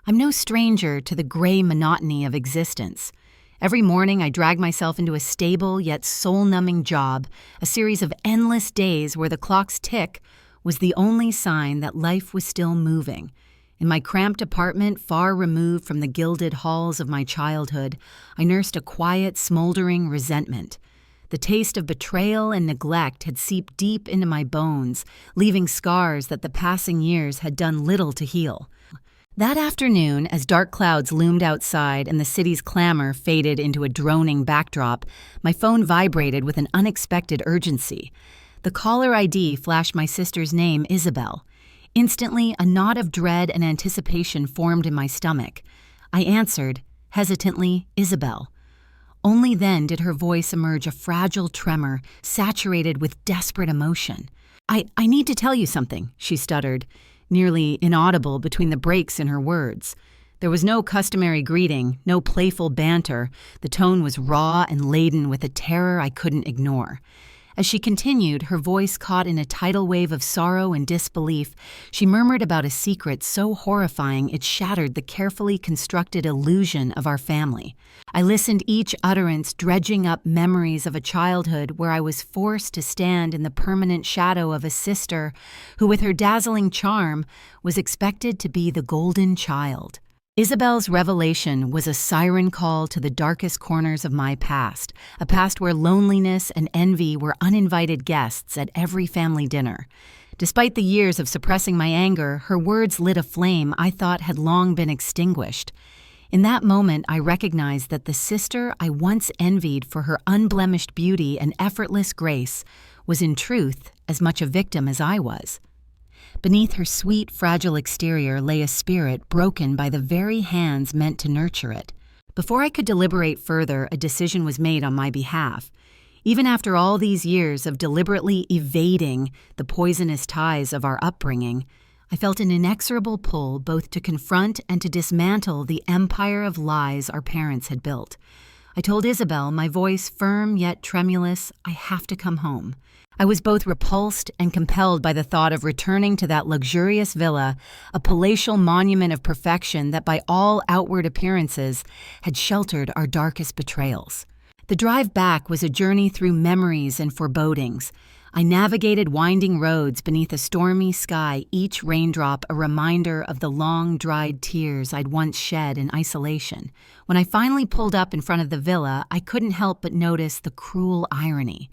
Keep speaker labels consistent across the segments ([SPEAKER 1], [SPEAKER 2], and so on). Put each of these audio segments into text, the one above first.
[SPEAKER 1] I'm no stranger to the gray monotony of existence. Every morning I drag myself into a stable yet soul-numbing job, a series of endless days where the clock's tick was the only sign that life was still moving. In my cramped apartment, far removed from the gilded halls of my childhood, I nursed a quiet, smoldering resentment. The taste of betrayal and neglect had seeped deep into my bones, leaving scars that the passing years had done little to heal. That afternoon, as dark clouds loomed outside and the city's clamor faded into a droning backdrop, my phone vibrated with an unexpected urgency. The caller ID flashed my sister's name, Isabelle. Instantly, a knot of dread and anticipation formed in my stomach. I answered, hesitantly, Isabelle. Only then did her voice emerge a fragile tremor, saturated with desperate emotion. I need to tell you something, she stuttered, nearly inaudible between the breaks in her words. There was no customary greeting, no playful banter. The tone was raw and laden with a terror I couldn't ignore. As she continued, her voice caught in a tidal wave of sorrow and disbelief. She murmured about a secret so horrifying it shattered the carefully constructed illusion of our family. I listened, each utterance dredging up memories of a childhood where I was forced to stand in the permanent shadow of a sister who, with her dazzling charm, was expected to be the golden child. Isabelle's revelation was a siren call to the darkest corners of my past, a past where loneliness and envy were uninvited guests at every family dinner. Despite the years of suppressing my anger, her words lit a flame I thought had long been extinguished. In that moment, I recognized that the sister I once envied for her unblemished beauty and effortless grace was in truth as much a victim as I was. Beneath her sweet, fragile exterior lay a spirit broken by the very hands meant to nurture it. Before I could deliberate further, a decision was made on my behalf. Even after all these years of deliberately evading the poisonous ties of our upbringing, I felt an inexorable pull both to confront and to dismantle the empire of lies our parents had built. I told Isabelle, my voice firm yet tremulous, I have to come home. I was both repulsed and compelled by the thought of returning to that luxurious villa, a palatial monument of perfection that by all outward appearances had sheltered our darkest betrayals. The drive back was a journey through memories and forebodings. I navigated winding roads beneath a stormy sky, each raindrop a reminder of the long, dried tears I'd once shed in isolation. When I finally pulled up in front of the villa, I couldn't help but notice the cruel irony.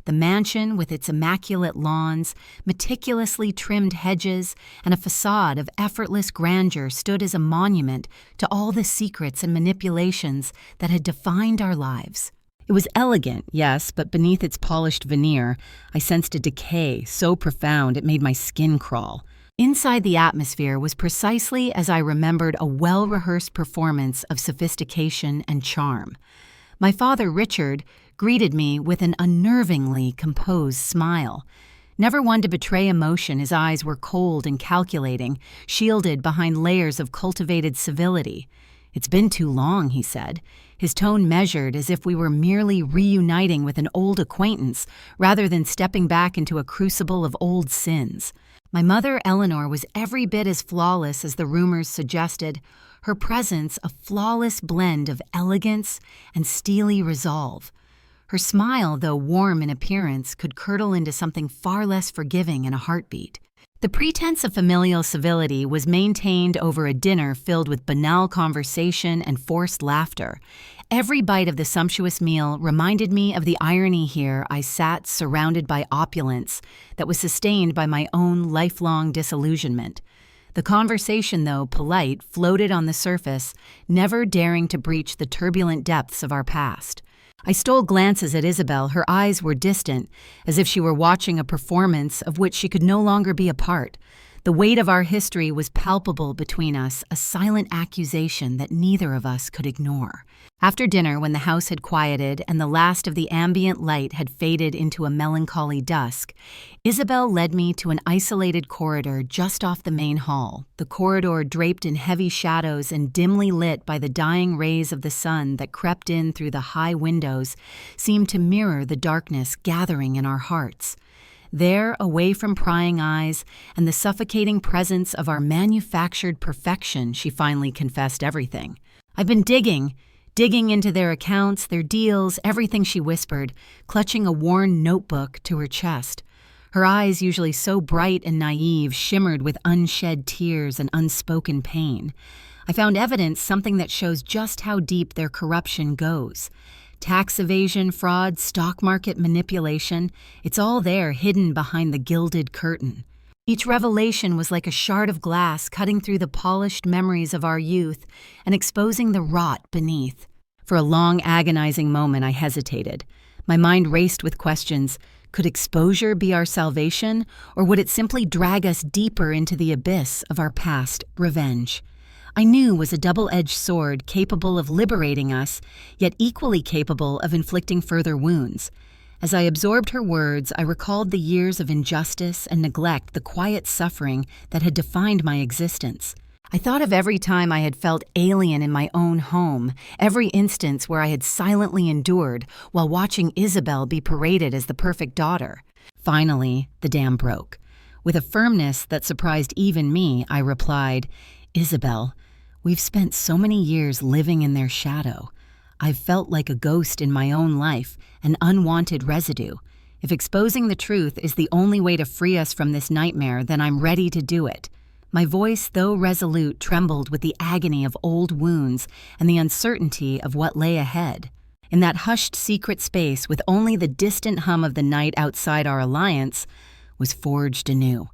[SPEAKER 1] The mansion, with its immaculate lawns, meticulously trimmed hedges, and a façade of effortless grandeur, stood as a monument to all the secrets and manipulations that had defined our lives. It was elegant, yes, but beneath its polished veneer, I sensed a decay so profound it made my skin crawl. Inside the atmosphere was precisely as I remembered a well-rehearsed performance of sophistication and charm. My father, Richard, greeted me with an unnervingly composed smile. Never one to betray emotion, his eyes were cold and calculating, shielded behind layers of cultivated civility. "It's been too long," he said, his tone measured as if we were merely reuniting with an old acquaintance rather than stepping back into a crucible of old sins. My mother, Eleanor, was every bit as flawless as the rumors suggested, her presence a flawless blend of elegance and steely resolve. Her smile, though warm in appearance, could curdle into something far less forgiving in a heartbeat. The pretense of familial civility was maintained over a dinner filled with banal conversation and forced laughter. Every bite of the sumptuous meal reminded me of the irony here. I sat surrounded by opulence that was sustained by my own lifelong disillusionment. The conversation, though polite, floated on the surface, never daring to breach the turbulent depths of our past. I stole glances at Isabelle. Her eyes were distant, as if she were watching a performance of which she could no longer be a part. The weight of our history was palpable between us, a silent accusation that neither of us could ignore. After dinner, when the house had quieted and the last of the ambient light had faded into a melancholy dusk, Isabelle led me to an isolated corridor just off the main hall. The corridor, draped in heavy shadows and dimly lit by the dying rays of the sun that crept in through the high windows, seemed to mirror the darkness gathering in our hearts. There, away from prying eyes and the suffocating presence of our manufactured perfection, she finally confessed everything. "I've been digging into their accounts, their deals, everything," she whispered, clutching a worn notebook to her chest. Her eyes, usually so bright and naive, shimmered with unshed tears and unspoken pain. "I found evidence, something that shows just how deep their corruption goes. Tax evasion, fraud, stock market manipulation, it's all there, hidden behind the gilded curtain." Each revelation was like a shard of glass cutting through the polished memories of our youth and exposing the rot beneath. For a long, agonizing moment, I hesitated. My mind raced with questions. Could exposure be our salvation, or would it simply drag us deeper into the abyss of our past revenge? I knew was a double-edged sword capable of liberating us, yet equally capable of inflicting further wounds. As I absorbed her words, I recalled the years of injustice and neglect, the quiet suffering that had defined my existence. I thought of every time I had felt alien in my own home, every instance where I had silently endured while watching Isabelle be paraded as the perfect daughter. Finally, the dam broke. With a firmness that surprised even me, I replied, "Isabelle, we've spent so many years living in their shadow. I've felt like a ghost in my own life, an unwanted residue. If exposing the truth is the only way to free us from this nightmare, then I'm ready to do it." My voice, though resolute, trembled with the agony of old wounds and the uncertainty of what lay ahead. In that hushed secret space, with only the distant hum of the night outside our alliance, was forged anew.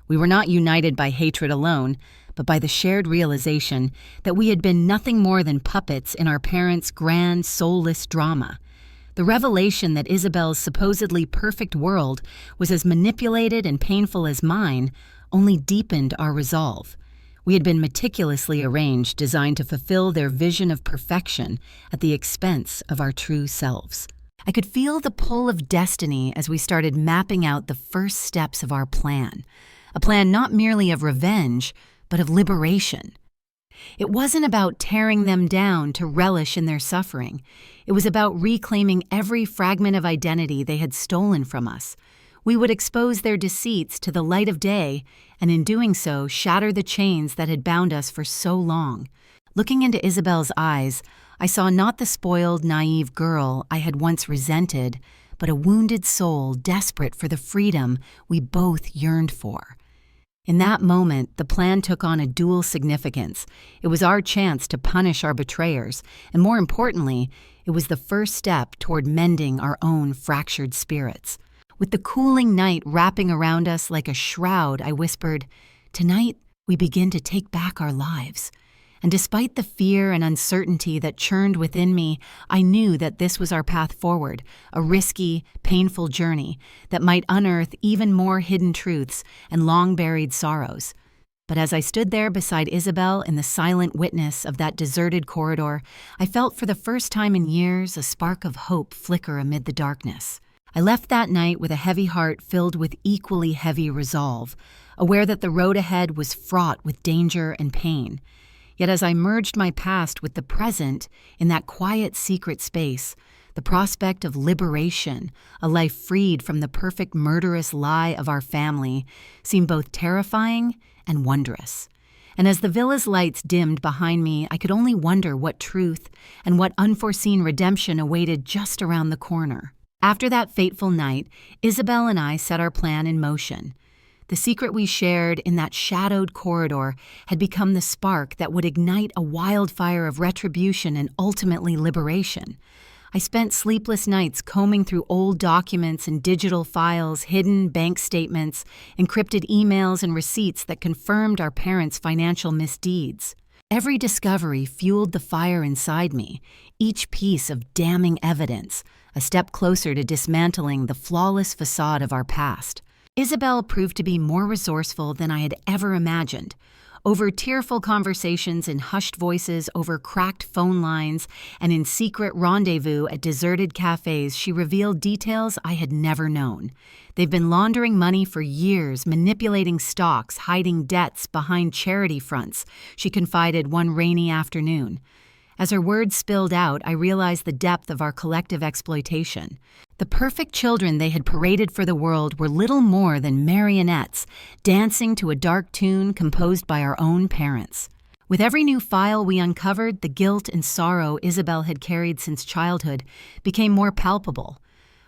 [SPEAKER 1] We were not united by hatred alone, but by the shared realization that we had been nothing more than puppets in our parents' grand, soulless drama. The revelation that Isabelle's supposedly perfect world was as manipulated and painful as mine only deepened our resolve. We had been meticulously arranged, designed to fulfill their vision of perfection at the expense of our true selves. I could feel the pull of destiny as we started mapping out the first steps of our plan, a plan not merely of revenge, but of liberation. It wasn't about tearing them down to relish in their suffering. It was about reclaiming every fragment of identity they had stolen from us. We would expose their deceits to the light of day, and in doing so, shatter the chains that had bound us for so long. Looking into Isabelle's eyes, I saw not the spoiled, naive girl I had once resented, but a wounded soul desperate for the freedom we both yearned for. In that moment, the plan took on a dual significance. It was our chance to punish our betrayers, and more importantly, it was the first step toward mending our own fractured spirits. With the cooling night wrapping around us like a shroud, I whispered, "Tonight, we begin to take back our lives." And despite the fear and uncertainty that churned within me, I knew that this was our path forward, a risky, painful journey that might unearth even more hidden truths and long-buried sorrows. But as I stood there beside Isabelle in the silent witness of that deserted corridor, I felt for the first time in years a spark of hope flicker amid the darkness. I left that night with a heavy heart filled with equally heavy resolve, aware that the road ahead was fraught with danger and pain. Yet as I merged my past with the present in that quiet secret space, the prospect of liberation, a life freed from the perfect murderous lie of our family, seemed both terrifying and wondrous. And as the villa's lights dimmed behind me, I could only wonder what truth and what unforeseen redemption awaited just around the corner. After that fateful night, Isabelle and I set our plan in motion. The secret we shared in that shadowed corridor had become the spark that would ignite a wildfire of retribution and ultimately liberation. I spent sleepless nights combing through old documents and digital files, hidden bank statements, encrypted emails, and receipts that confirmed our parents' financial misdeeds. Every discovery fueled the fire inside me, each piece of damning evidence, a step closer to dismantling the flawless facade of our past. Isabelle proved to be more resourceful than I had ever imagined. Over tearful conversations in hushed voices, over cracked phone lines, and in secret rendezvous at deserted cafes, she revealed details I had never known. They've been laundering money for years, manipulating stocks, hiding debts behind charity fronts, she confided one rainy afternoon. As her words spilled out, I realized the depth of our collective exploitation. The The perfect children they had paraded for the world were little more than marionettes, dancing to a dark tune composed by our own parents. With every new file we uncovered, the guilt and sorrow Isabelle had carried since childhood became more palpable.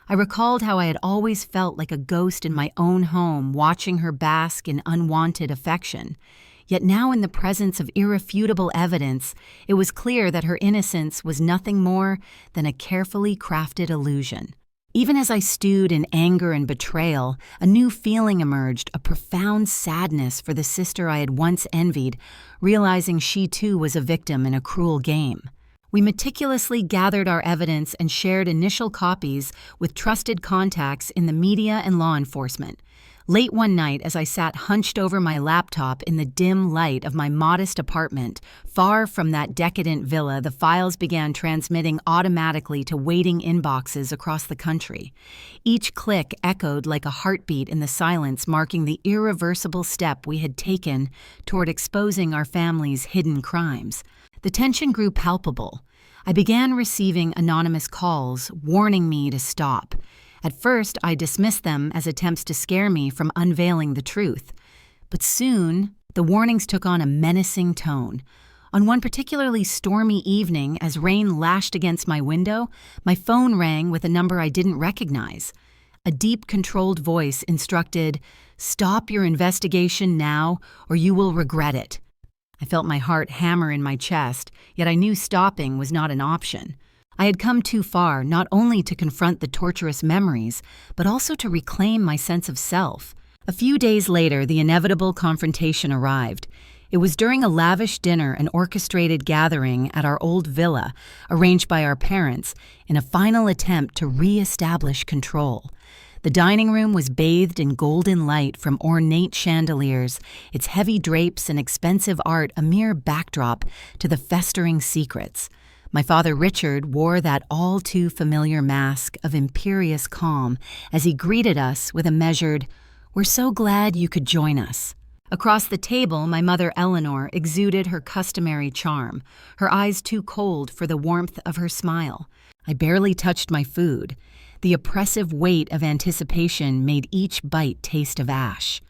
[SPEAKER 1] I recalled how I had always felt like a ghost in my own home, watching her bask in unwanted affection. Yet now, in the presence of irrefutable evidence, it was clear that her innocence was nothing more than a carefully crafted illusion. Even as I stewed in anger and betrayal, a new feeling emerged, a profound sadness for the sister I had once envied, realizing she too was a victim in a cruel game. We meticulously gathered our evidence and shared initial copies with trusted contacts in the media and law enforcement. Late one night, as I sat hunched over my laptop in the dim light of my modest apartment, far from that decadent villa, the files began transmitting automatically to waiting inboxes across the country. Each click echoed like a heartbeat in the silence, marking the irreversible step we had taken toward exposing our family's hidden crimes. The tension grew palpable. I began receiving anonymous calls warning me to stop. At first, I dismissed them as attempts to scare me from unveiling the truth. But soon, the warnings took on a menacing tone. On one particularly stormy evening, as rain lashed against my window, my phone rang with a number I didn't recognize. A deep, controlled voice instructed, "Stop your investigation now, or you will regret it." I felt my heart hammer in my chest, yet I knew stopping was not an option. I had come too far, not only to confront the torturous memories, but also to reclaim my sense of self. A few days later, the inevitable confrontation arrived. It was during a lavish dinner and orchestrated gathering at our old villa, arranged by our parents, in a final attempt to re-establish control. The dining room was bathed in golden light from ornate chandeliers, its heavy drapes and expensive art a mere backdrop to the festering secrets. My father Richard wore that all-too-familiar mask of imperious calm as he greeted us with a measured, "We're so glad you could join us." Across the table, my mother Eleanor exuded her customary charm, her eyes too cold for the warmth of her smile. I barely touched my food. The oppressive weight of anticipation made each bite taste of ash.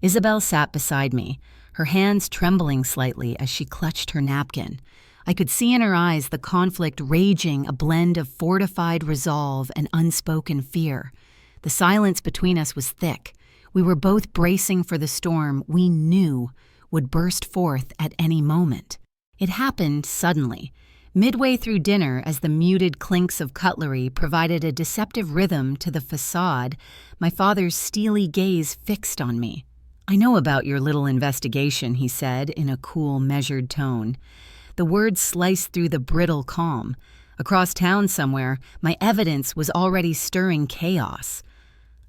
[SPEAKER 1] Isabelle sat beside me, her hands trembling slightly as she clutched her napkin. I could see in her eyes the conflict raging, a blend of fortified resolve and unspoken fear. The silence between us was thick. We were both bracing for the storm we knew would burst forth at any moment. It happened suddenly. Midway through dinner, as the muted clinks of cutlery provided a deceptive rhythm to the façade, my father's steely gaze fixed on me. "I know about your little investigation," he said in a cool, measured tone. The words sliced through the brittle calm. Across town somewhere, my evidence was already stirring chaos.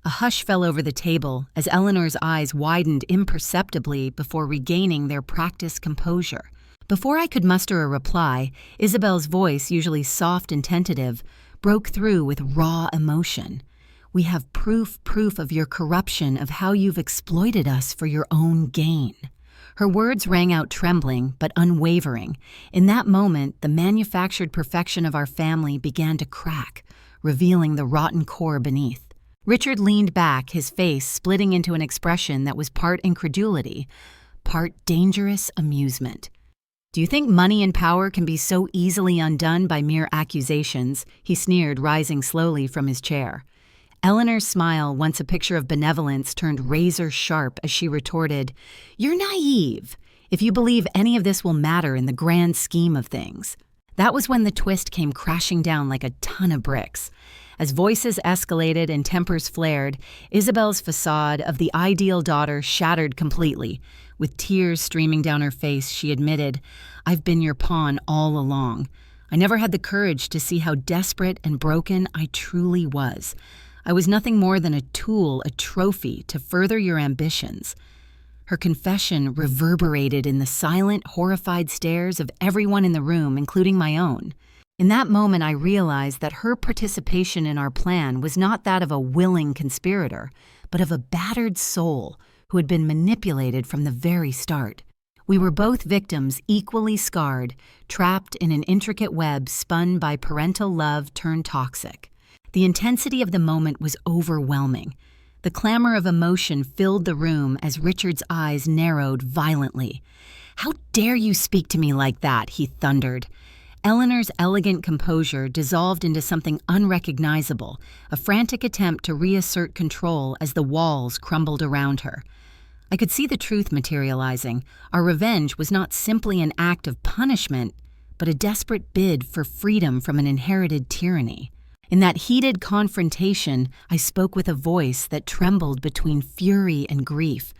[SPEAKER 1] A hush fell over the table as Eleanor's eyes widened imperceptibly before regaining their practiced composure. Before I could muster a reply, Isabelle's voice, usually soft and tentative, broke through with raw emotion. "We have proof of your corruption, of how you've exploited us for your own gain." Her words rang out trembling but unwavering. In that moment, the manufactured perfection of our family began to crack, revealing the rotten core beneath. Richard leaned back, his face splitting into an expression that was part incredulity, part dangerous amusement. "Do you think money and power can be so easily undone by mere accusations?" he sneered, rising slowly from his chair. Eleanor's smile, once a picture of benevolence, turned razor-sharp as she retorted, "You're naive, if you believe any of this will matter in the grand scheme of things." That was when the twist came crashing down like a ton of bricks. As voices escalated and tempers flared, Isabelle's façade of the ideal daughter shattered completely. With tears streaming down her face, she admitted, "I've been your pawn all along. I never had the courage to see how desperate and broken I truly was. I was nothing more than a tool, a trophy to further your ambitions." Her confession reverberated in the silent, horrified stares of everyone in the room, including my own. In that moment, I realized that her participation in our plan was not that of a willing conspirator, but of a battered soul who had been manipulated from the very start. We were both victims, equally scarred, trapped in an intricate web spun by parental love turned toxic. The intensity of the moment was overwhelming. The clamor of emotion filled the room as Richard's eyes narrowed violently. "How dare you speak to me like that?" he thundered. Eleanor's elegant composure dissolved into something unrecognizable, a frantic attempt to reassert control as the walls crumbled around her. I could see the truth materializing. Our revenge was not simply an act of punishment, but a desperate bid for freedom from an inherited tyranny. In that heated confrontation, I spoke with a voice that trembled between fury and grief.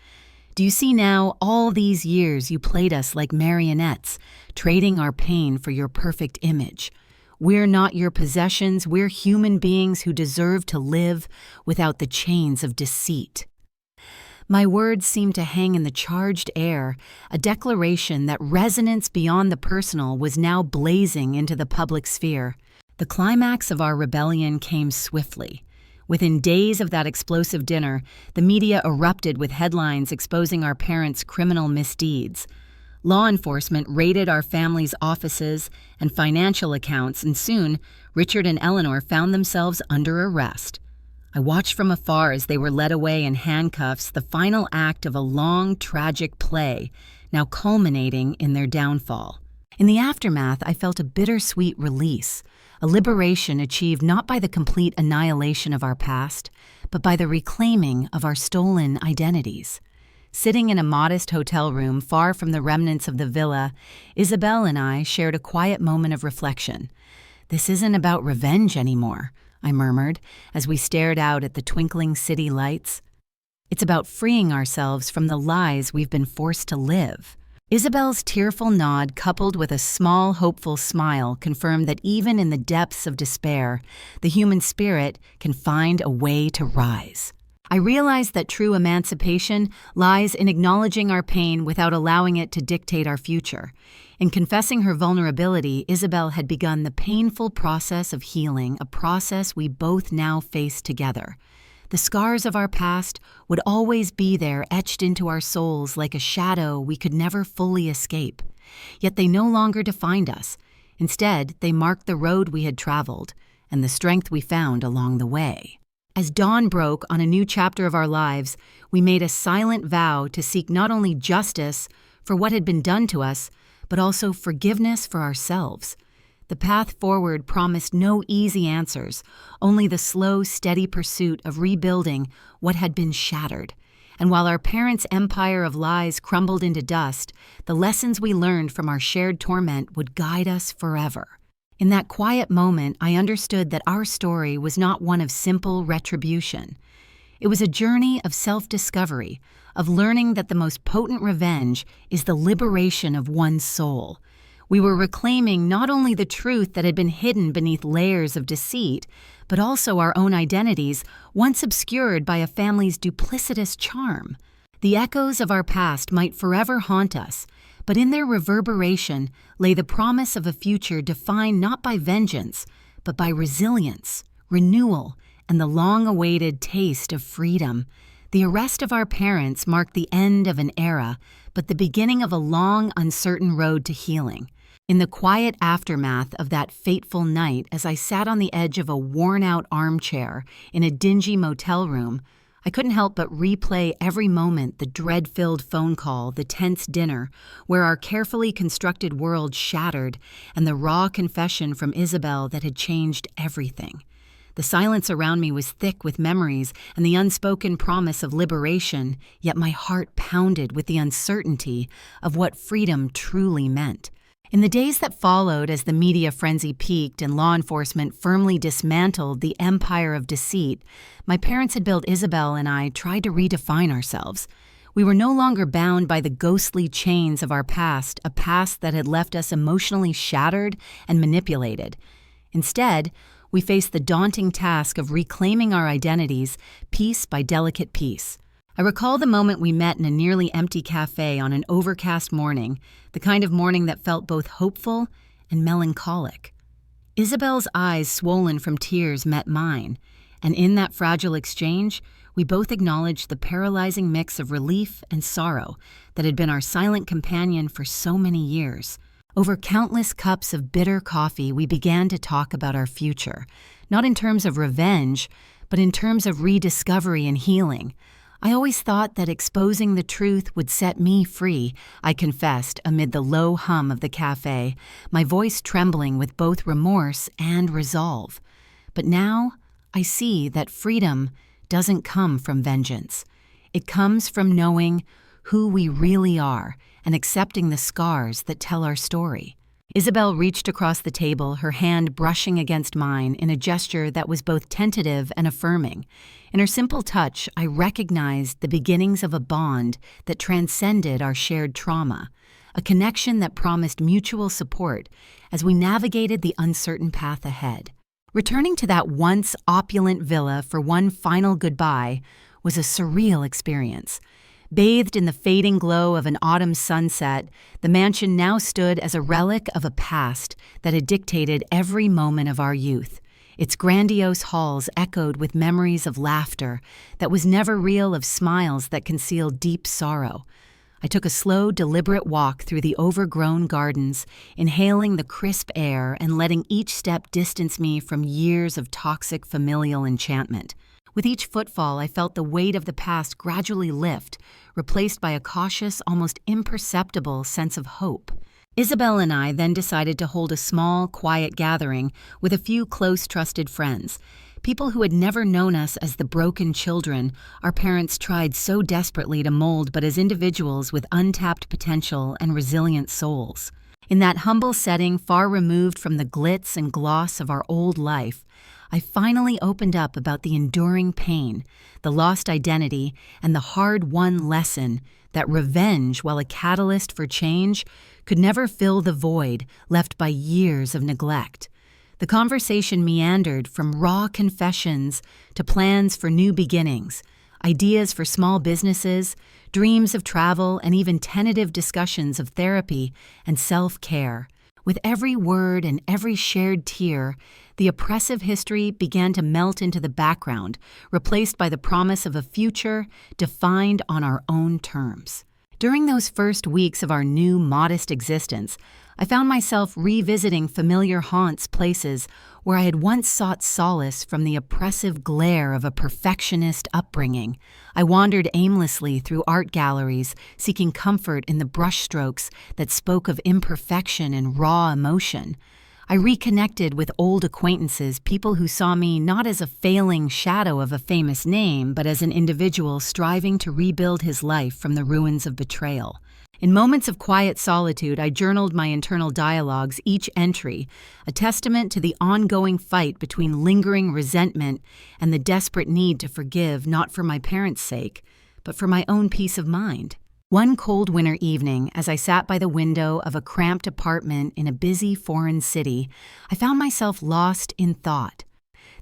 [SPEAKER 1] "Do you see now, all these years you played us like marionettes, trading our pain for your perfect image. We're not your possessions, we're human beings who deserve to live without the chains of deceit." My words seemed to hang in the charged air, a declaration that resonance beyond the personal was now blazing into the public sphere. The climax of our rebellion came swiftly. Within days of that explosive dinner, the media erupted with headlines exposing our parents' criminal misdeeds. Law enforcement raided our family's offices and financial accounts, and soon, Richard and Eleanor found themselves under arrest. I watched from afar as they were led away in handcuffs, the final act of a long, tragic play, now culminating in their downfall. In the aftermath, I felt a bittersweet release, a liberation achieved not by the complete annihilation of our past, but by the reclaiming of our stolen identities. Sitting in a modest hotel room far from the remnants of the villa, Isabelle and I shared a quiet moment of reflection. "This isn't about revenge anymore," I murmured as we stared out at the twinkling city lights. "It's about freeing ourselves from the lies we've been forced to live." Isabelle's tearful nod, coupled with a small, hopeful smile, confirmed that even in the depths of despair, the human spirit can find a way to rise. I realized that true emancipation lies in acknowledging our pain without allowing it to dictate our future. In confessing her vulnerability, Isabelle had begun the painful process of healing, a process we both now face together. The scars of our past would always be there, etched into our souls like a shadow we could never fully escape. Yet they no longer defined us. Instead, they marked the road we had traveled and the strength we found along the way. As dawn broke on a new chapter of our lives, we made a silent vow to seek not only justice for what had been done to us, but also forgiveness for ourselves. The path forward promised no easy answers, only the slow, steady pursuit of rebuilding what had been shattered. And while our parents' empire of lies crumbled into dust, the lessons we learned from our shared torment would guide us forever. In that quiet moment, I understood that our story was not one of simple retribution. It was a journey of self-discovery, of learning that the most potent revenge is the liberation of one's soul. We were reclaiming not only the truth that had been hidden beneath layers of deceit, but also our own identities, once obscured by a family's duplicitous charm. The echoes of our past might forever haunt us, but in their reverberation lay the promise of a future defined not by vengeance, but by resilience, renewal, and the long-awaited taste of freedom. The arrest of our parents marked the end of an era, but the beginning of a long, uncertain road to healing. In the quiet aftermath of that fateful night, as I sat on the edge of a worn-out armchair in a dingy motel room, I couldn't help but replay every moment, the dread-filled phone call, the tense dinner, where our carefully constructed world shattered, and the raw confession from Isabelle that had changed everything. The silence around me was thick with memories and the unspoken promise of liberation, yet my heart pounded with the uncertainty of what freedom truly meant. In the days that followed, as the media frenzy peaked and law enforcement firmly dismantled the empire of deceit, my parents had built Isabelle and I tried to redefine ourselves. We were no longer bound by the ghostly chains of our past, a past that had left us emotionally shattered and manipulated. Instead, we faced the daunting task of reclaiming our identities piece by delicate piece. I recall the moment we met in a nearly empty cafe on an overcast morning, the kind of morning that felt both hopeful and melancholic. Isabelle's eyes, swollen from tears, met mine, and in that fragile exchange, we both acknowledged the paralyzing mix of relief and sorrow that had been our silent companion for so many years. Over countless cups of bitter coffee, we began to talk about our future, not in terms of revenge, but in terms of rediscovery and healing. I always thought that exposing the truth would set me free, I confessed amid the low hum of the cafe, my voice trembling with both remorse and resolve. But now I see that freedom doesn't come from vengeance. It comes from knowing who we really are and accepting the scars that tell our story. Isabelle reached across the table, her hand brushing against mine in a gesture that was both tentative and affirming. In her simple touch, I recognized the beginnings of a bond that transcended our shared trauma, a connection that promised mutual support as we navigated the uncertain path ahead. Returning to that once opulent villa for one final goodbye was a surreal experience. Bathed in the fading glow of an autumn sunset, the mansion now stood as a relic of a past that had dictated every moment of our youth. Its grandiose halls echoed with memories of laughter that was never real, of smiles that concealed deep sorrow. I took a slow, deliberate walk through the overgrown gardens, inhaling the crisp air and letting each step distance me from years of toxic familial enchantment. With each footfall, I felt the weight of the past gradually lift, replaced by a cautious, almost imperceptible sense of hope. Isabelle and I then decided to hold a small, quiet gathering with a few close, trusted friends, people who had never known us as the broken children our parents tried so desperately to mold, but as individuals with untapped potential and resilient souls. In that humble setting, far removed from the glitz and gloss of our old life, I finally opened up about the enduring pain, the lost identity, and the hard-won lesson that revenge, while a catalyst for change, could never fill the void left by years of neglect. The conversation meandered from raw confessions to plans for new beginnings, ideas for small businesses, dreams of travel, and even tentative discussions of therapy and self-care. With every word and every shared tear, the oppressive history began to melt into the background, replaced by the promise of a future defined on our own terms. During those first weeks of our new, modest existence, I found myself revisiting familiar haunts, places where I had once sought solace from the oppressive glare of a perfectionist upbringing. I wandered aimlessly through art galleries, seeking comfort in the brushstrokes that spoke of imperfection and raw emotion. I reconnected with old acquaintances, people who saw me not as a failing shadow of a famous name, but as an individual striving to rebuild his life from the ruins of betrayal. In moments of quiet solitude, I journaled my internal dialogues, each entry a testament to the ongoing fight between lingering resentment and the desperate need to forgive, not for my parents' sake, but for my own peace of mind. One cold winter evening, as I sat by the window of a cramped apartment in a busy foreign city, I found myself lost in thought.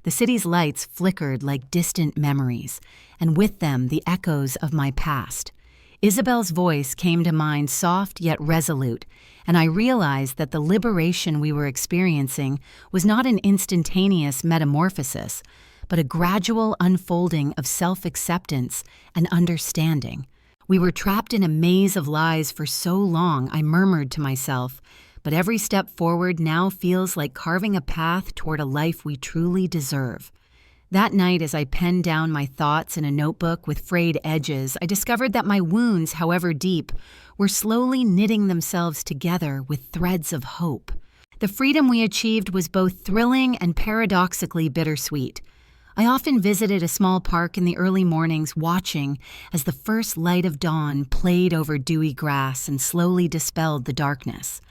[SPEAKER 1] The city's lights flickered like distant memories, and with them the echoes of my past. Isabelle's voice came to mind, soft yet resolute, and I realized that the liberation we were experiencing was not an instantaneous metamorphosis, but a gradual unfolding of self-acceptance and understanding. We were trapped in a maze of lies for so long, I murmured to myself, but every step forward now feels like carving a path toward a life we truly deserve. That night, as I penned down my thoughts in a notebook with frayed edges, I discovered that my wounds, however deep, were slowly knitting themselves together with threads of hope. The freedom we achieved was both thrilling and paradoxically bittersweet. I often visited a small park in the early mornings, watching as the first light of dawn played over dewy grass and slowly dispelled the darkness.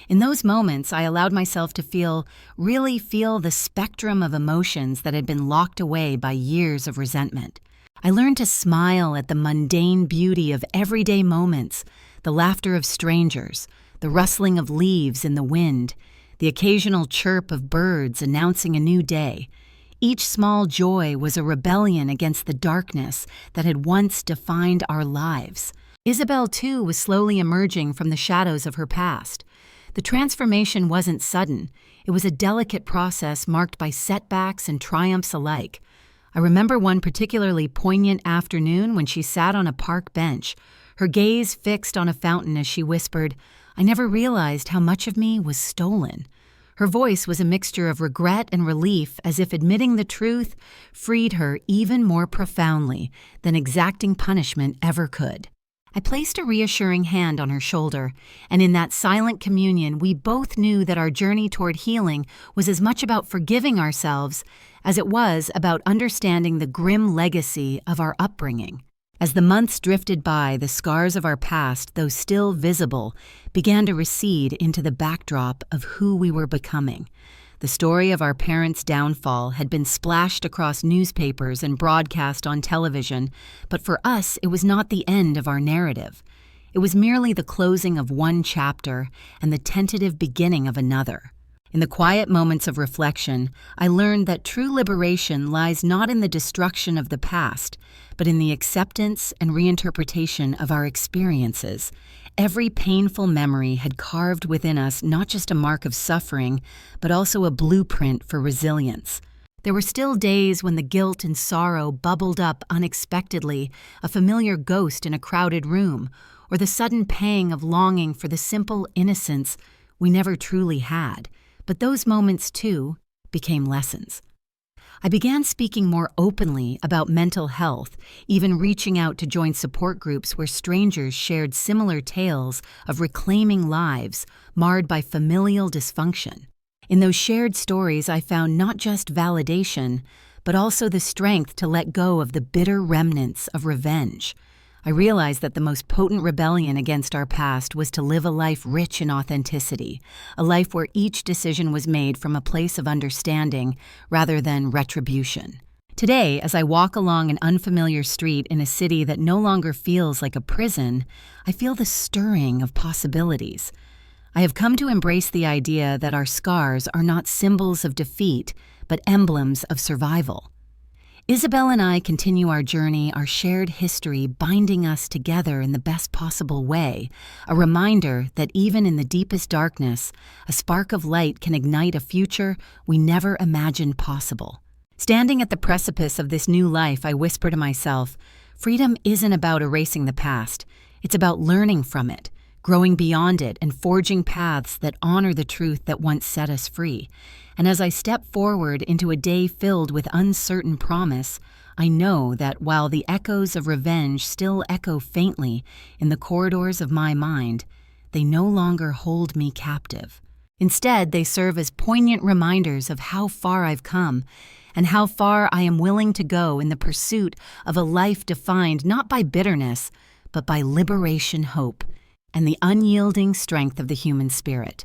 [SPEAKER 1] In those moments, I allowed myself to really feel the spectrum of emotions that had been locked away by years of resentment. I learned to smile at the mundane beauty of everyday moments, the laughter of strangers, the rustling of leaves in the wind, the occasional chirp of birds announcing a new day. Each small joy was a rebellion against the darkness that had once defined our lives. Isabelle, too, was slowly emerging from the shadows of her past. The transformation wasn't sudden. It was a delicate process marked by setbacks and triumphs alike. I remember one particularly poignant afternoon when she sat on a park bench, her gaze fixed on a fountain as she whispered, I never realized how much of me was stolen. Her voice was a mixture of regret and relief, as if admitting the truth freed her even more profoundly than exacting punishment ever could. I placed a reassuring hand on her shoulder, and in that silent communion, we both knew that our journey toward healing was as much about forgiving ourselves as it was about understanding the grim legacy of our upbringing. As the months drifted by, the scars of our past, though still visible, began to recede into the backdrop of who we were becoming. The story of our parents' downfall had been splashed across newspapers and broadcast on television, but for us, it was not the end of our narrative. It was merely the closing of one chapter and the tentative beginning of another. In the quiet moments of reflection, I learned that true liberation lies not in the destruction of the past, but in the acceptance and reinterpretation of our experiences. Every painful memory had carved within us not just a mark of suffering, but also a blueprint for resilience. There were still days when the guilt and sorrow bubbled up unexpectedly, a familiar ghost in a crowded room, or the sudden pang of longing for the simple innocence we never truly had. But those moments, too, became lessons. I began speaking more openly about mental health, even reaching out to join support groups where strangers shared similar tales of reclaiming lives marred by familial dysfunction. In those shared stories, I found not just validation, but also the strength to let go of the bitter remnants of revenge. I realized that the most potent rebellion against our past was to live a life rich in authenticity, a life where each decision was made from a place of understanding rather than retribution. Today, as I walk along an unfamiliar street in a city that no longer feels like a prison, I feel the stirring of possibilities. I have come to embrace the idea that our scars are not symbols of defeat, but emblems of survival. Isabelle and I continue our journey, our shared history binding us together in the best possible way, a reminder that even in the deepest darkness, a spark of light can ignite a future we never imagined possible. Standing at the precipice of this new life, I whisper to myself, freedom isn't about erasing the past, it's about learning from it, growing beyond it, and forging paths that honor the truth that once set us free. And as I step forward into a day filled with uncertain promise, I know that while the echoes of revenge still echo faintly in the corridors of my mind, they no longer hold me captive. Instead, they serve as poignant reminders of how far I've come and how far I am willing to go in the pursuit of a life defined not by bitterness, but by liberation, hope, and the unyielding strength of the human spirit.